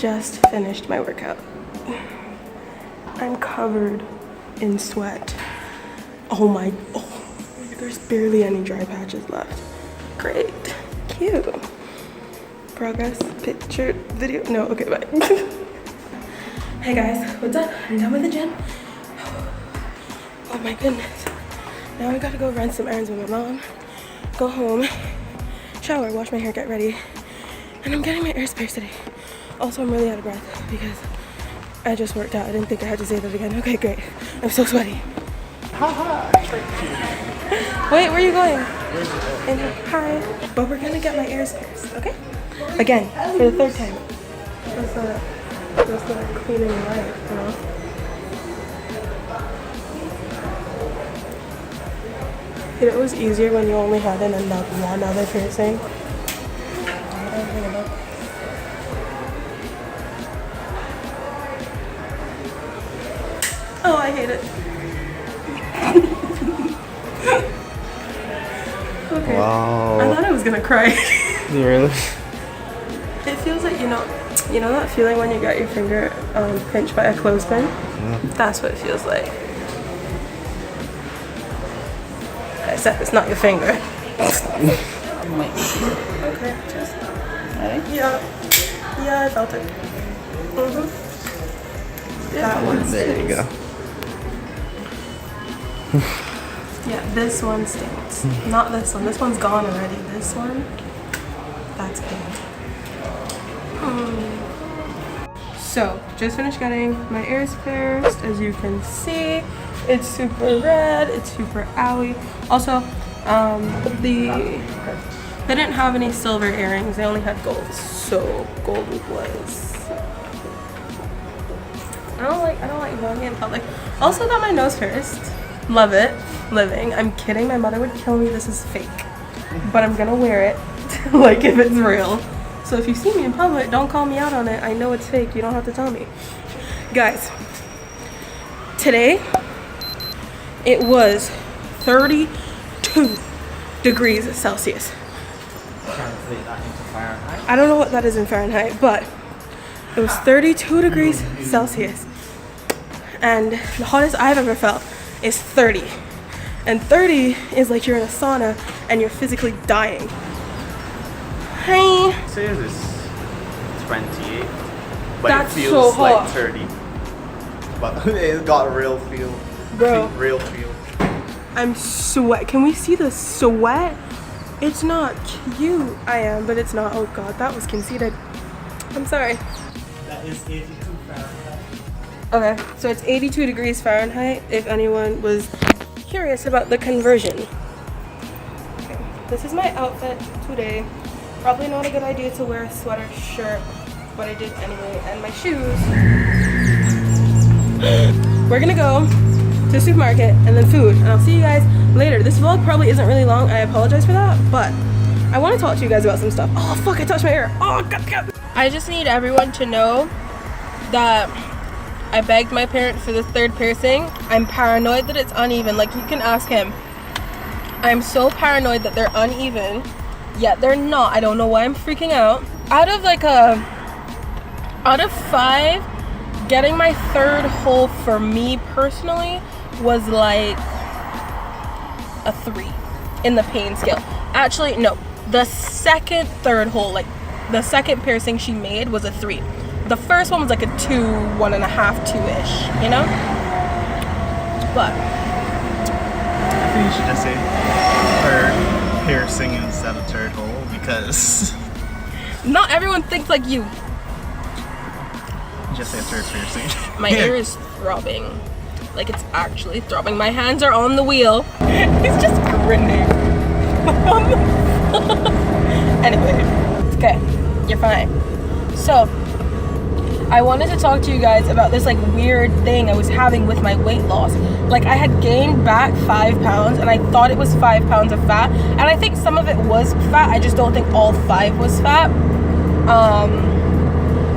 just finished my workout. I'm covered in sweat. Oh, there's barely any dry patches left. Great, cute. Progress, picture, video, no, okay, bye. Hey guys, what's up? I'm done with the gym. Oh my goodness. Now I gotta go run some errands with my mom, go home, shower, wash my hair, get ready. And I'm getting my ears pierced today. Also, I'm really out of breath because I just worked out. I didn't think I had to say that again. Okay, great. I'm so sweaty. Wait, where are you going? In here. Hi. But we're gonna get my ears pierced, okay? Again, for the third time. That's the cleaning life, you know? It was easier when you only had one other piercing. Oh, I hate it. Okay. Wow. I thought I was gonna cry. You really? It feels like, you know that feeling when you got your finger pinched by a clothespin? Yeah. That's what it feels like. Except it's not your finger. Okay, just... Ready? Yeah, I felt it. That one There you go. Yeah, this one stings. Not this one. This one's gone already. This one, that's good. So, just finished getting my ears pierced. As you can see, it's super red. It's super owy. Also, they didn't have any silver earrings. They only had gold. So gold was. I don't like going in public. Also got my nose pierced. Love it. Living. I'm kidding. My mother would kill me. This is fake. But I'm gonna wear it like if it's real. So if you see me in public, don't call me out on it. I know it's fake. You don't have to tell me. Guys, today it was 32 degrees Celsius. Translate that into Fahrenheit. I don't know what that is in Fahrenheit, but it was 32 degrees Celsius. And the hottest I've ever felt is 30. And 30 is like you're in a sauna and you're physically dying. Hi. It says it's 28, but That's it feels so like hot. 30. But it got a real feel. Bro. Real feel. I'm sweat. Can we see the sweat? It's not cute. I am, but it's not. Oh God, that was conceited. I'm sorry. That is 82 Fahrenheit. Okay, so it's 82 degrees Fahrenheit, if anyone was curious about the conversion. Okay, this is my outfit today. Probably not a good idea to wear a sweater shirt, but I did anyway, and my shoes. We're gonna go to the supermarket and then food, and I'll see you guys later. This vlog probably isn't really long, I apologize for that, but I want to talk to you guys about some stuff. Oh fuck, I touched my ear. Oh God. I just need everyone to know that I begged my parents for this third piercing. I'm paranoid that it's uneven. Like, you can ask him. I'm so paranoid that they're uneven, yet they're not. I don't know why I'm freaking out. Out of 5, getting my third hole for me personally was like a 3 in the pain scale. Actually, no. The second third hole, like the second piercing she made, was a 3. The first one was like a 2, 1.5, 2-ish, you know? But I think you should just say third piercing instead of third hole, because not everyone thinks like you. just say third piercing. My ear is throbbing. Like, it's actually throbbing. My hands are on the wheel. He's just grinning. Anyway, okay, you're fine. So, I wanted to talk to you guys about this like weird thing I was having with my weight loss. Like, I had gained back 5 pounds and I thought it was 5 pounds of fat, and I think some of it was fat. I just don't think all 5 was fat.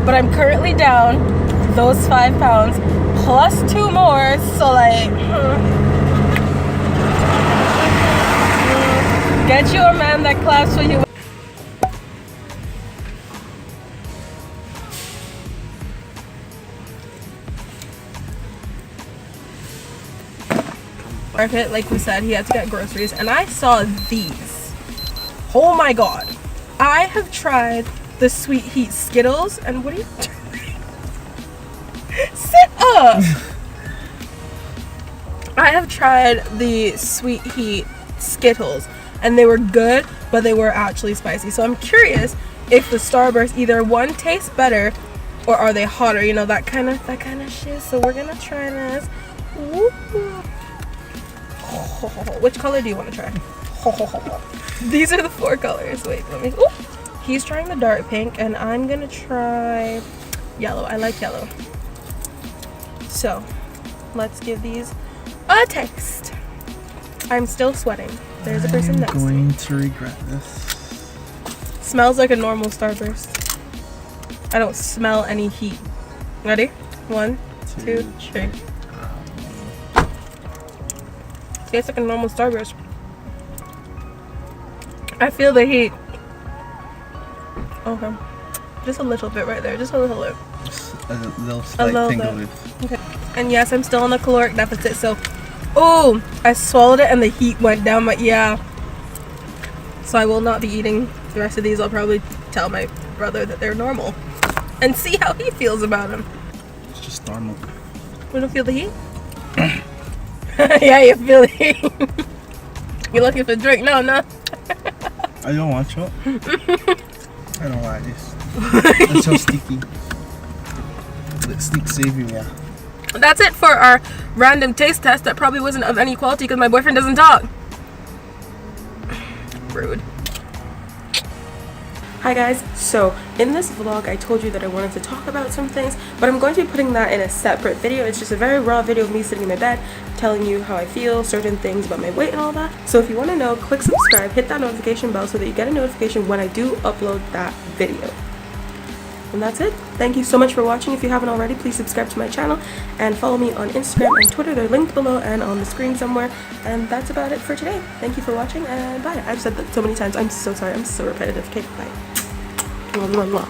But I'm currently down those 5 pounds plus 2 more, so like get you a man that claps for you. market, like we said, he had to get groceries, and I saw these. Oh my god. I have tried the Sweet Heat Skittles, and what are you doing? Sit up! I have tried the Sweet Heat Skittles, and they were good, but they were actually spicy. So I'm curious if the Starbursts either one tastes better or are they hotter, you know, that kind of shit. So we're gonna try this. Woo. Which color do you want to try? These are the 4 colors. Wait, let me. Ooh. He's trying the dark pink, and I'm gonna try yellow. I like yellow. So let's give these a taste. I'm still sweating. There's a person next to me. I'm going to regret this. Smells like a normal Starburst. I don't smell any heat. Ready? 1, 2, 3. Tastes like a normal Starburst. I feel the heat. Okay. Just a little bit right there. Just a little bit. A little slight tingle. Okay. And yes, I'm still on a caloric deficit, so oh, I swallowed it and the heat went down my, yeah. So I will not be eating the rest of these. I'll probably tell my brother that they're normal and see how he feels about them. It's just normal. You don't feel the heat? Yeah, you feel the heat. You're looking for a drink? No. I don't want you. I don't like this. It's so sticky. It's stick saving, yeah. That's it for our random taste test that probably wasn't of any quality because my boyfriend doesn't talk. Rude. Hi guys, so in this vlog I told you that I wanted to talk about some things, but I'm going to be putting that in a separate video. It's just a very raw video of me sitting in my bed telling you how I feel, certain things about my weight and all that. So if you want to know, click subscribe, hit that notification bell so that you get a notification when I do upload that video. And that's it. Thank you so much for watching. If you haven't already, please subscribe to my channel and follow me on Instagram and Twitter. They're linked below and on the screen somewhere. And that's about it for today. Thank you for watching and bye. I've said that so many times. I'm so sorry. I'm so repetitive. Okay, bye. Mwah, mwah, mwah.